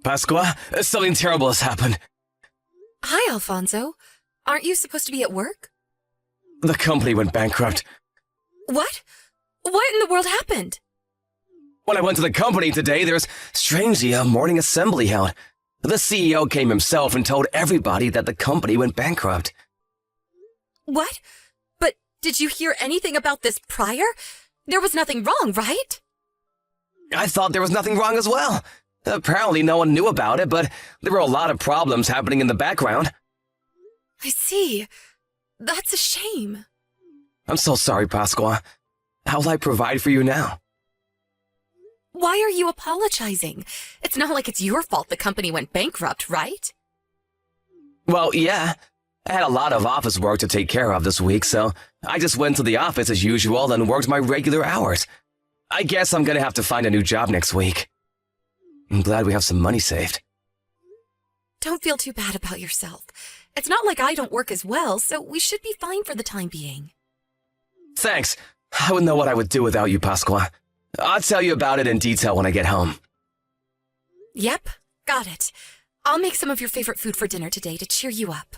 Pasqua, something terrible has happened. Hi, Alfonso. Aren't you supposed to be at work? The company went bankrupt. What? What in the world happened? When I went to the company today, there's strangely a morning assembly held. The CEO came himself and told everybody that the company went bankrupt. What? But did you hear anything about this prior? There was nothing wrong, right? I thought there was nothing wrong as well. Apparently no one knew about it, but there were a lot of problems happening in the background. I see. That's a shame. I'm so sorry, Pasqua. How will I provide for you now? Why are you apologizing? It's not like it's your fault the company went bankrupt, right? Well, yeah. I had a lot of office work to take care of this week, so I just went to the office as usual and worked my regular hours. I guess I'm gonna have to find a new job next week. I'm glad we have some money saved. Don't feel too bad about yourself. It's not like I don't work as well, so we should be fine for the time being. Thanks. I wouldn't know what I would do without you, Pasqua. I'll tell you about it in detail when I get home. Yep, got it. I'll make some of your favorite food for dinner today to cheer you up.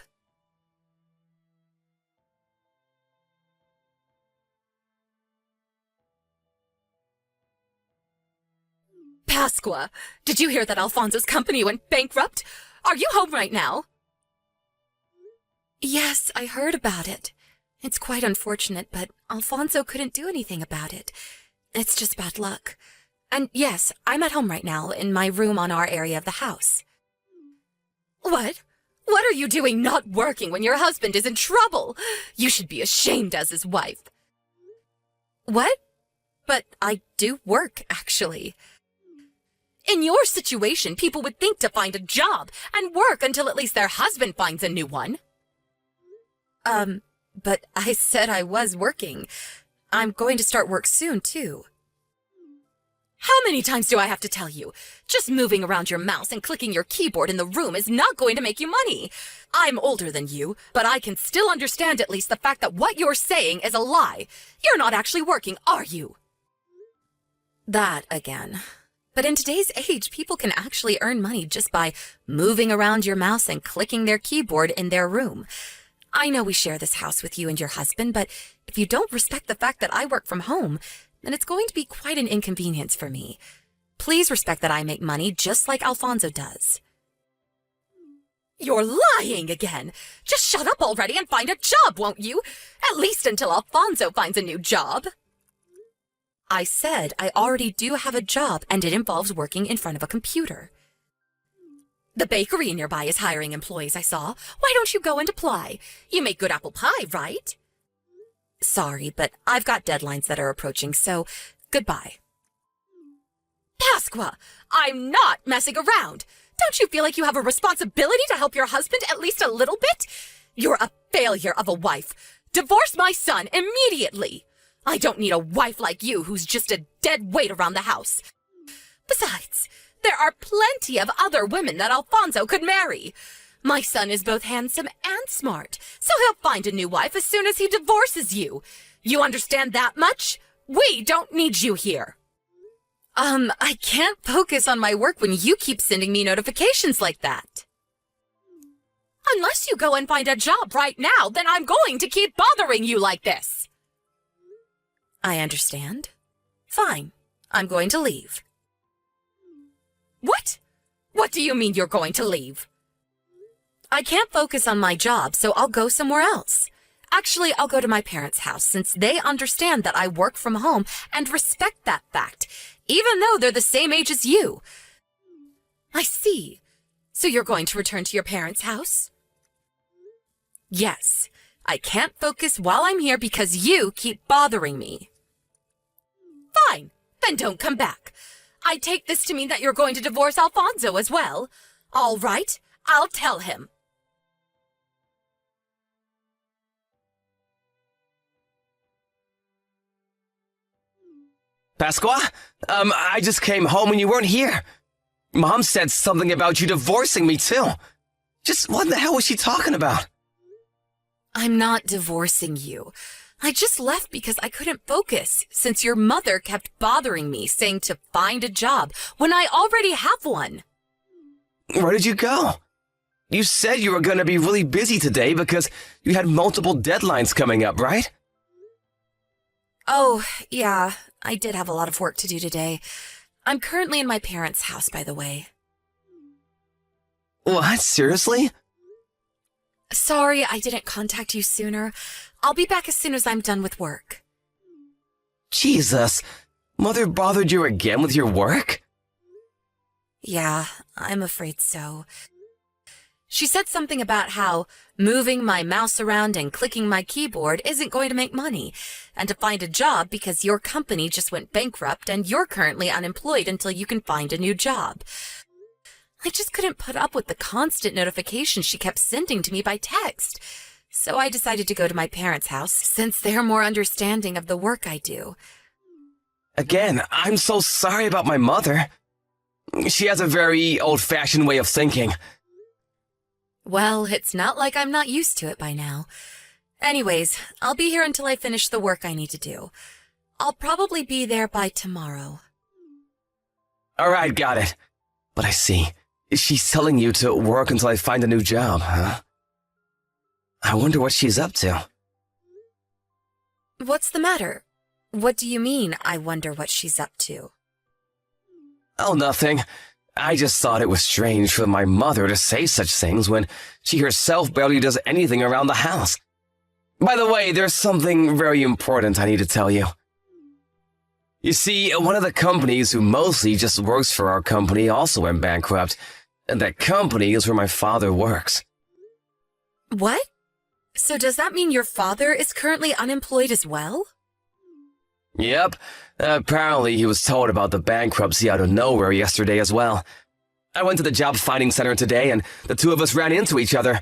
Pasqua, did you hear that Alfonso's company went bankrupt? Are you home right now? Yes, I heard about it. It's quite unfortunate, but Alfonso couldn't do anything about it. It's just bad luck. And yes, I'm at home right now, in my room on our area of the house. What? What are you doing not working when your husband is in trouble? You should be ashamed as his wife. What? But I do work, actually. In your situation, people would think to find a job and work until at least their husband finds a new one. But I said I was working. I'm going to start work soon, too. How many times do I have to tell you? Just moving around your mouse and clicking your keyboard in the room is not going to make you money. I'm older than you, but I can still understand at least the fact that what you're saying is a lie. You're not actually working, are you? That again. But in today's age, people can actually earn money just by moving around your mouse and clicking their keyboard in their room. I know we share this house with you and your husband, but if you don't respect the fact that I work from home, then it's going to be quite an inconvenience for me. Please respect that I make money just like Alfonso does. You're lying again! Just shut up already and find a job, won't you? At least until Alfonso finds a new job. I said I already do have a job, and it involves working in front of a computer. The bakery nearby is hiring employees, I saw. Why don't you go and apply? You make good apple pie, right? Sorry, but I've got deadlines that are approaching, so goodbye. Pasqua, I'm not messing around. Don't you feel like you have a responsibility to help your husband at least a little bit? You're a failure of a wife. Divorce my son immediately. I don't need a wife like you who's just a dead weight around the house. Besides, there are plenty of other women that Alfonso could marry. My son is both handsome and smart, so he'll find a new wife as soon as he divorces you. You understand that much? We don't need you here. I can't focus on my work when you keep sending me notifications like that. Unless you go and find a job right now, then I'm going to keep bothering you like this. I understand. Fine. I'm going to leave. What? What do you mean you're going to leave? I can't focus on my job, so I'll go somewhere else. Actually, I'll go to my parents' house since they understand that I work from home and respect that fact, even though they're the same age as you. I see. So you're going to return to your parents' house? Yes. I can't focus while I'm here because you keep bothering me. Fine. Then don't come back. I take this to mean that you're going to divorce Alfonso as well. All right. I'll tell him. Pasqua? I just came home and you weren't here. Mom said something about you divorcing me, too. Just what the hell was she talking about? I'm not divorcing you. I just left because I couldn't focus, since your mother kept bothering me, saying to find a job when I already have one. Where did you go? You said you were going to be really busy today because you had multiple deadlines coming up, right? Oh, yeah, I did have a lot of work to do today. I'm currently in my parents' house, by the way. What? Seriously? Sorry I didn't contact you sooner. I'll be back as soon as I'm done with work. Jesus, Mother bothered you again with your work? Yeah, I'm afraid so. She said something about how moving my mouse around and clicking my keyboard isn't going to make money, and to find a job because your company just went bankrupt and you're currently unemployed until you can find a new job. I just couldn't put up with the constant notifications she kept sending to me by text, so I decided to go to my parents' house since they're more understanding of the work I do. Again, I'm so sorry about my mother. She has a very old-fashioned way of thinking. Well, it's not like I'm not used to it by now. Anyways, I'll be here until I finish the work I need to do. I'll probably be there by tomorrow. All right, got it. But I see. She's telling you to work until I find a new job, huh? I wonder what she's up to. What's the matter? What do you mean, I wonder what she's up to? Oh, nothing. I just thought it was strange for my mother to say such things when she herself barely does anything around the house. By the way, there's something very important I need to tell you. You see, one of the companies who mostly just works for our company also went bankrupt, and that company is where my father works. What? So does that mean your father is currently unemployed as well? Yep. Apparently he was told about the bankruptcy out of nowhere yesterday as well. I went to the job finding center today and the two of us ran into each other.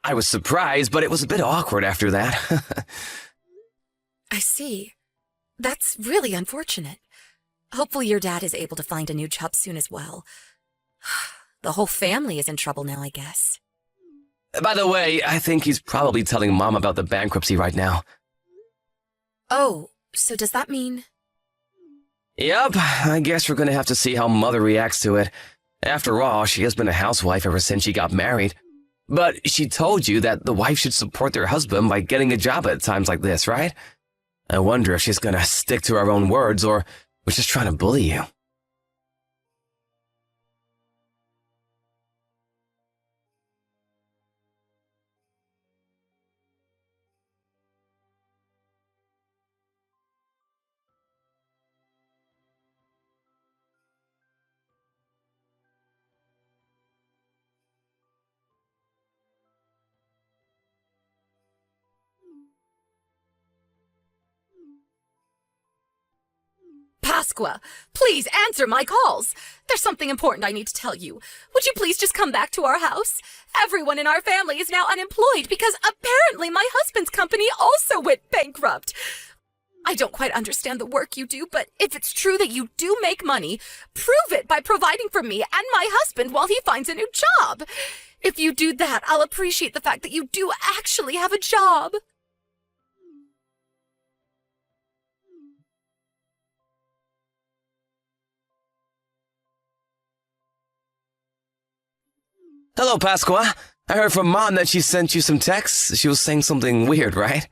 I was surprised, but it was a bit awkward after that. I see. That's really unfortunate. Hopefully your dad is able to find a new job soon as well. The whole family is in trouble now, I guess. By the way, I think he's probably telling Mom about the bankruptcy right now. Oh, so does that mean... Yep, I guess we're gonna have to see how Mother reacts to it. After all, she has been a housewife ever since she got married. But she told you that the wife should support their husband by getting a job at times like this, right? I wonder if she's gonna stick to her own words or was just trying to bully you. Pasqua, please answer my calls. There's something important I need to tell you. Would you please just come back to our house? Everyone in our family is now unemployed because apparently my husband's company also went bankrupt. I don't quite understand the work you do, but if it's true that you do make money, prove it by providing for me and my husband while he finds a new job. If you do that, I'll appreciate the fact that you do actually have a job. Hello, Pasqua. I heard from Mom that she sent you some texts. She was saying something weird, right?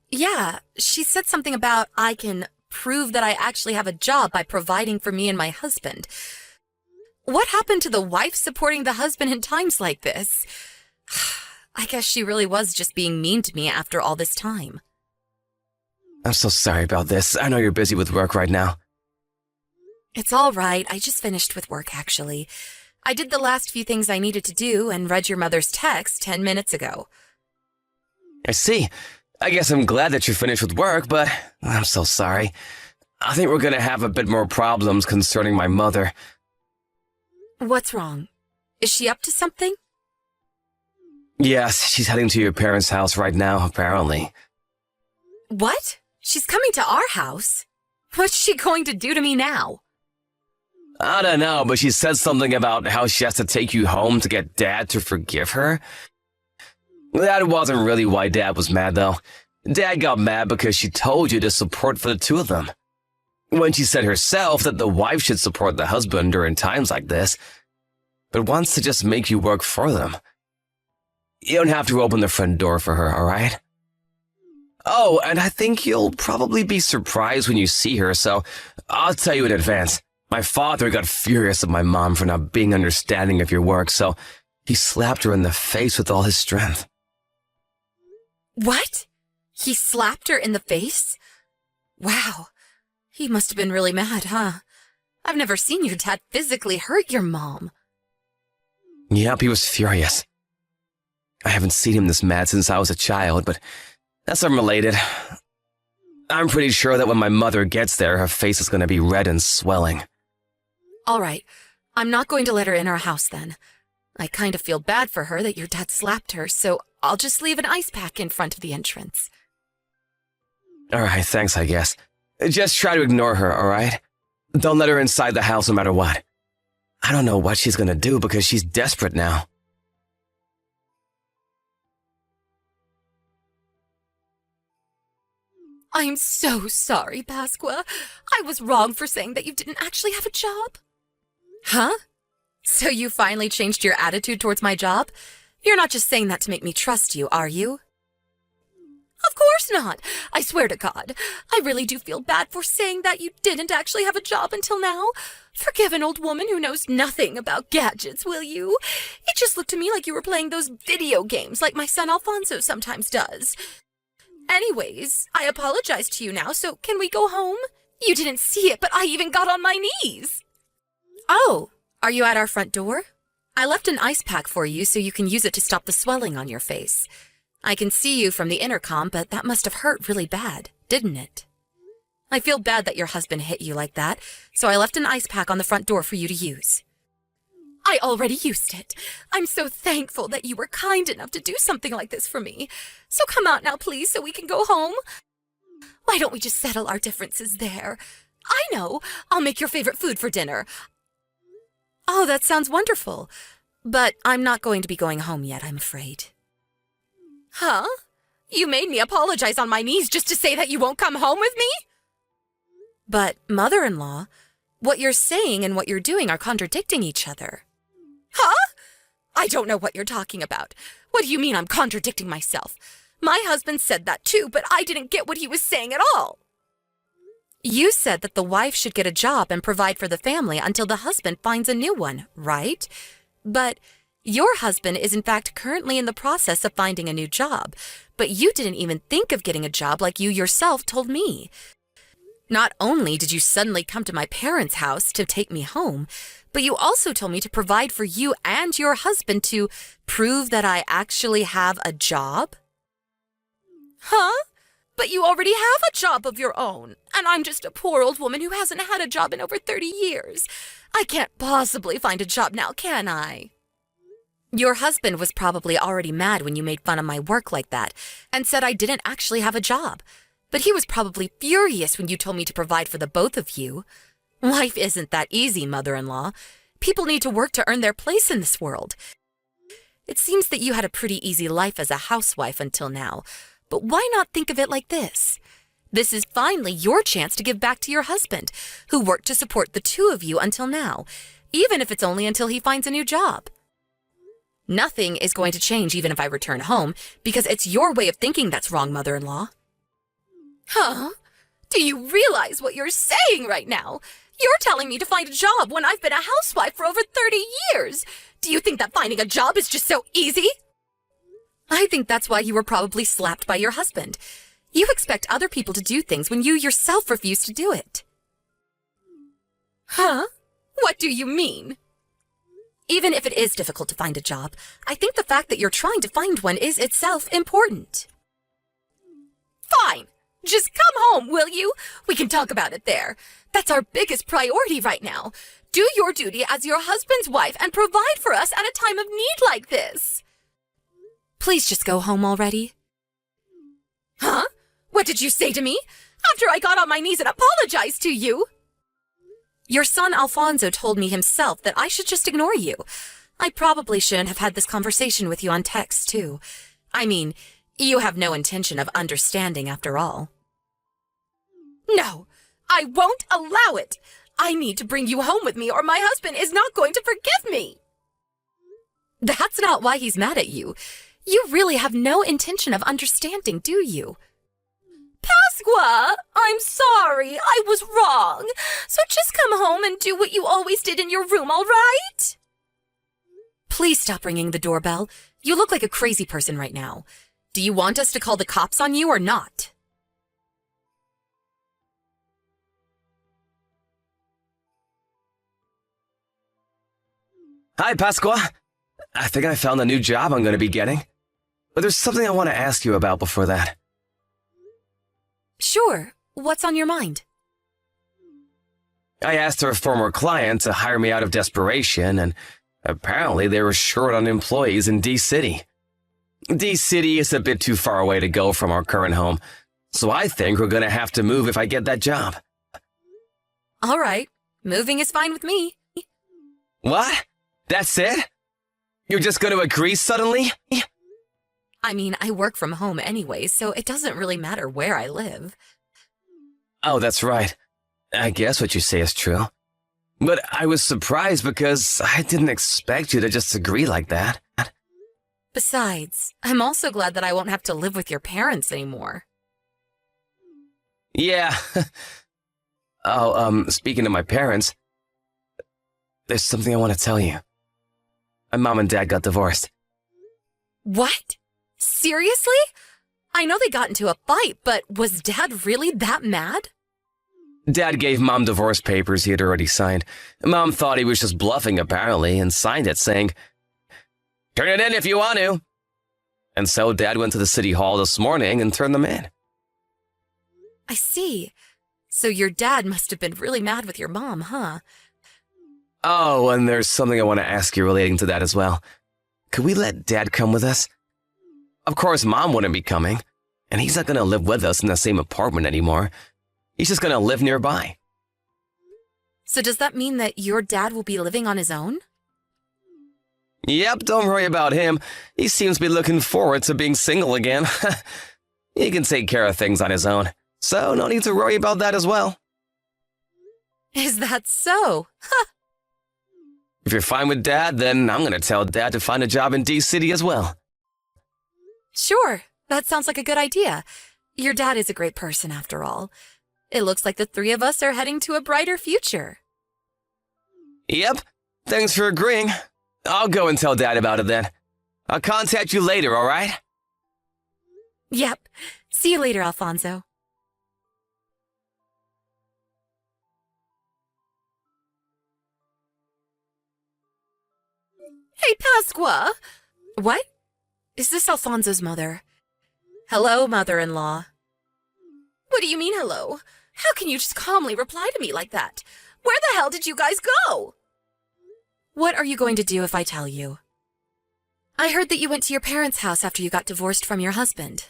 Yeah. She said something about I can prove that I actually have a job by providing for me and my husband. What happened to the wife supporting the husband in times like this? I guess she really was just being mean to me after all this time. I'm so sorry about this. I know you're busy with work right now. It's all right. I just finished with work, actually. I did the last few things I needed to do and read your mother's text 10 minutes ago. I see. I guess I'm glad that you're finished with work, but I'm so sorry. I think we're gonna have a bit more problems concerning my mother. What's wrong? Is she up to something? Yes, she's heading to your parents' house right now, apparently. What? She's coming to our house? What's she going to do to me now? I don't know, but she said something about how she has to take you home to get Dad to forgive her. That wasn't really why Dad was mad, though. Dad got mad because she told you to support for the two of them. when she said herself that the wife should support the husband during times like this, but wants to just make you work for them. You don't have to open the front door for her, all right? Oh, and I think you'll probably be surprised when you see her, so I'll tell you in advance. My father got furious at my mom for not being understanding of your work, so he slapped her in the face with all his strength. What? He slapped her in the face? Wow. He must have been really mad, huh? I've never seen your dad physically hurt your mom. Yep, he was furious. I haven't seen him this mad since I was a child, but that's unrelated. I'm pretty sure that when my mother gets there, her face is going to be red and swelling. All right. I'm not going to let her in our house then. I kind of feel bad for her that your dad slapped her, so I'll just leave an ice pack in front of the entrance. All right, thanks, I guess. Just try to ignore her, all right? Don't let her inside the house no matter what. I don't know what she's going to do because she's desperate now. I'm so sorry, Pasqua. I was wrong for saying that you didn't actually have a job. Huh? So you finally changed your attitude towards my job? You're not just saying that to make me trust you, are you? Of course not. I swear to God. I really do feel bad for saying that you didn't actually have a job until now. Forgive an old woman who knows nothing about gadgets, will you? It just looked to me like you were playing those video games like my son Alfonso sometimes does. Anyways, I apologize to you now, so can we go home? You didn't see it, but I even got on my knees. Oh, are you at our front door? I left an ice pack for you so you can use it to stop the swelling on your face. I can see you from the intercom, but that must have hurt really bad, didn't it? I feel bad that your husband hit you like that, so I left an ice pack on the front door for you to use. I already used it. I'm so thankful that you were kind enough to do something like this for me. So come out now, please, so we can go home. Why don't we just settle our differences there? I know. I'll make your favorite food for dinner. Oh, that sounds wonderful. But I'm not going to be going home yet, I'm afraid. Huh? You made me apologize on my knees just to say that you won't come home with me? But, mother-in-law, what you're saying and what you're doing are contradicting each other. Huh? I don't know what you're talking about. What do you mean I'm contradicting myself? My husband said that too, but I didn't get what he was saying at all. You said that the wife should get a job and provide for the family until the husband finds a new one, right? But your husband is in fact currently in the process of finding a new job, but you didn't even think of getting a job like you yourself told me. Not only did you suddenly come to my parents' house to take me home, but you also told me to provide for you and your husband to prove that I actually have a job? Huh? But you already have a job of your own, and I'm just a poor old woman who hasn't had a job in over 30 years. I can't possibly find a job now, can I? Your husband was probably already mad when you made fun of my work like that and said I didn't actually have a job. But he was probably furious when you told me to provide for the both of you. Life isn't that easy, mother-in-law. People need to work to earn their place in this world. It seems that you had a pretty easy life as a housewife until now, but why not think of it like this? This is finally your chance to give back to your husband, who worked to support the two of you until now, even if it's only until he finds a new job. Nothing is going to change even if I return home, because it's your way of thinking that's wrong, mother-in-law. Huh? Do you realize what you're saying right now? You're telling me to find a job when I've been a housewife for over 30 years. Do you think that finding a job is just so easy? I think that's why you were probably slapped by your husband. You expect other people to do things when you yourself refuse to do it. Huh? What do you mean? Even if it is difficult to find a job, I think the fact that you're trying to find one is itself important. Fine. Just come home, will you? We can talk about it there. That's our biggest priority right now. Do your duty as your husband's wife and provide for us at a time of need like this. Please just go home already. Huh? What did you say to me? After I got on my knees and apologized to you? Your son Alfonso told me himself that I should just ignore you. I probably shouldn't have had this conversation with you on text, too. I mean, you have no intention of understanding after all. No, I won't allow it. I need to bring you home with me or my husband is not going to forgive me. That's not why he's mad at you. You really have no intention of understanding, do you? Pasqua, I'm sorry. I was wrong. So just come home and do what you always did in your room, all right? Please stop ringing the doorbell. You look like a crazy person right now. Do you want us to call the cops on you or not? Hi, Pasqua. I think I found the new job I'm going to be getting. But there's something I want to ask you about before that. Sure. What's on your mind? I asked our former client to hire me out of desperation, and apparently they were short on employees in D-City. D-City is a bit too far away to go from our current home, so I think we're going to have to move if I get that job. All right. Moving is fine with me. What? That's it? You're just going to agree suddenly? I mean, I work from home anyway, so it doesn't really matter where I live. Oh, that's right. I guess what you say is true. But I was surprised because I didn't expect you to just agree like that. Besides, I'm also glad that I won't have to live with your parents anymore. Yeah. Oh, speaking of my parents, there's something I want to tell you. My mom and dad got divorced. What? Seriously? I know they got into a fight, but was Dad really that mad? Dad gave Mom divorce papers he had already signed. Mom thought he was just bluffing, apparently, and signed it saying, "Turn it in if you want to." And so Dad went to the city hall this morning and turned them in. I see. So your dad must have been really mad with your mom, huh? Oh, and there's something I want to ask you relating to that as well. Could we let Dad come with us? Of course, Mom wouldn't be coming, and he's not going to live with us in the same apartment anymore. He's just going to live nearby. So does that mean that your dad will be living on his own? Yep, don't worry about him. He seems to be looking forward to being single again. He can take care of things on his own, so no need to worry about that as well. Is that so? Huh. If you're fine with Dad, then I'm going to tell Dad to find a job in D-City as well. Sure, that sounds like a good idea. Your dad is a great person after all. It looks like the three of us are heading to a brighter future. Yep, thanks for agreeing. I'll go and tell Dad about it then. I'll contact you later, all right? Yep. See you later, Alfonso. Hey, Pasqua! What? Is this Alfonso's mother? Hello, mother-in-law. What do you mean, hello? How can you just calmly reply to me like that? Where the hell did you guys go? What are you going to do if I tell you? I heard that you went to your parents' house after you got divorced from your husband.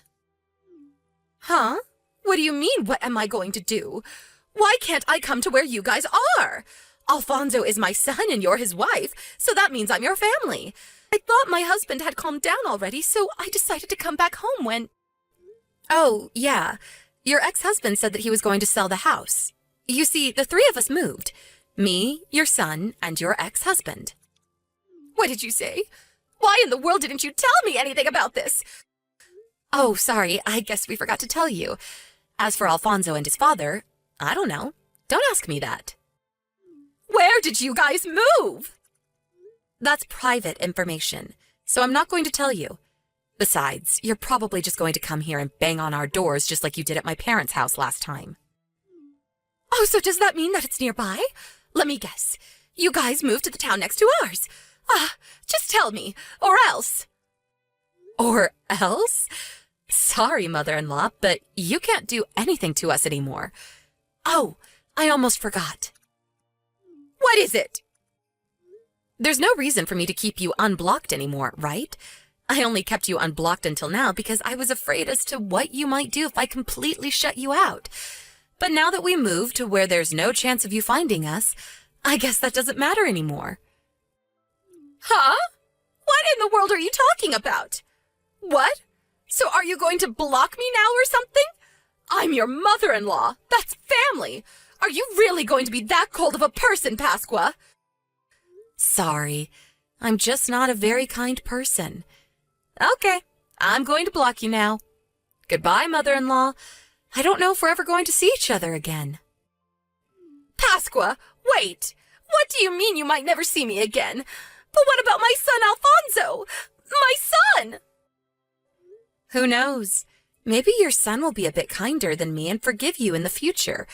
Huh? What do you mean, what am I going to do? Why can't I come to where you guys are? Alfonso is my son and you're his wife, so that means I'm your family. I thought my husband had calmed down already, so I decided to come back home when... Oh, yeah. Your ex-husband said that he was going to sell the house. You see, the three of us moved. Me, your son, and your ex-husband. What did you say? Why in the world didn't you tell me anything about this? Oh, sorry, I guess we forgot to tell you. As for Alfonso and his father, I don't know. Don't ask me that. Where did you guys move? That's private information, so I'm not going to tell you. Besides, you're probably just going to come here and bang on our doors just like you did at my parents' house last time. Oh, so does that mean that it's nearby? Let me guess. You guys moved to the town next to ours. Just tell me, or else. Or else? Sorry, mother-in-law, but you can't do anything to us anymore. Oh, I almost forgot. What is it? There's no reason for me to keep you unblocked anymore, right? I only kept you unblocked until now because I was afraid as to what you might do if I completely shut you out. But now that we moved to where there's no chance of you finding us, I guess that doesn't matter anymore. Huh? What in the world are you talking about? What? So are you going to block me now or something? I'm your mother-in-law. That's family. Are you really going to be that cold of a person, Pasqua? Sorry, I'm just not a very kind person. Okay, I'm going to block you now. Goodbye, mother-in-law. I don't know if we're ever going to see each other again. Pasqua, wait! What do you mean you might never see me again? But what about my son Alfonso? My son! Who knows? Maybe your son will be a bit kinder than me and forgive you in the future.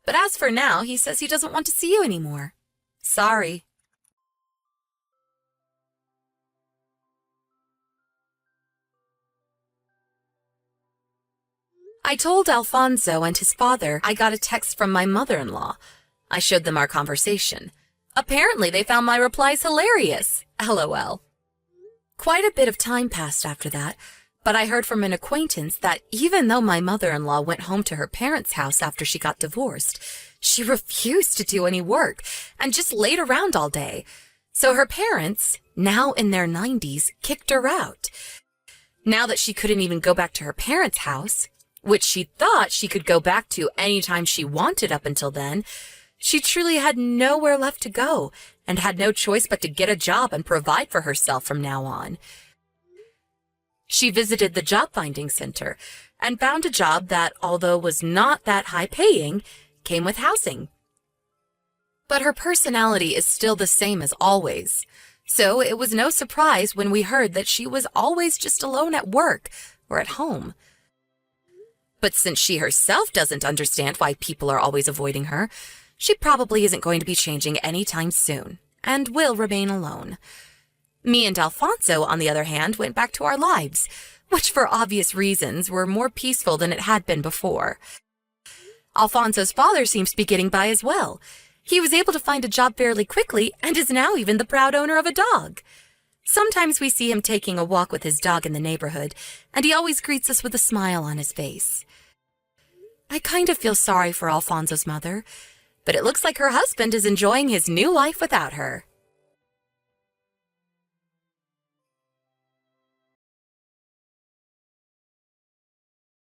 But as for now, he says he doesn't want to see you anymore. Sorry. I told Alfonso and his father I got a text from my mother-in-law. I showed them our conversation. Apparently they found my replies hilarious. LOL. Quite a bit of time passed after that, but I heard from an acquaintance that even though my mother-in-law went home to her parents' house after she got divorced, she refused to do any work and just laid around all day. So her parents, now in their 90s, kicked her out. Now that she couldn't even go back to her parents' house, which she thought she could go back to anytime she wanted up until then, she truly had nowhere left to go and had no choice but to get a job and provide for herself from now on. She visited the job finding center and found a job that, although was not that high paying, came with housing. But her personality is still the same as always, so it was no surprise when we heard that she was always just alone at work or at home. But since she herself doesn't understand why people are always avoiding her, she probably isn't going to be changing anytime soon, and will remain alone. Me and Alfonso, on the other hand, went back to our lives, which for obvious reasons were more peaceful than it had been before. Alfonso's father seems to be getting by as well. He was able to find a job fairly quickly and is now even the proud owner of a dog. Sometimes we see him taking a walk with his dog in the neighborhood, and he always greets us with a smile on his face. I kind of feel sorry for Alfonso's mother, but it looks like her husband is enjoying his new life without her.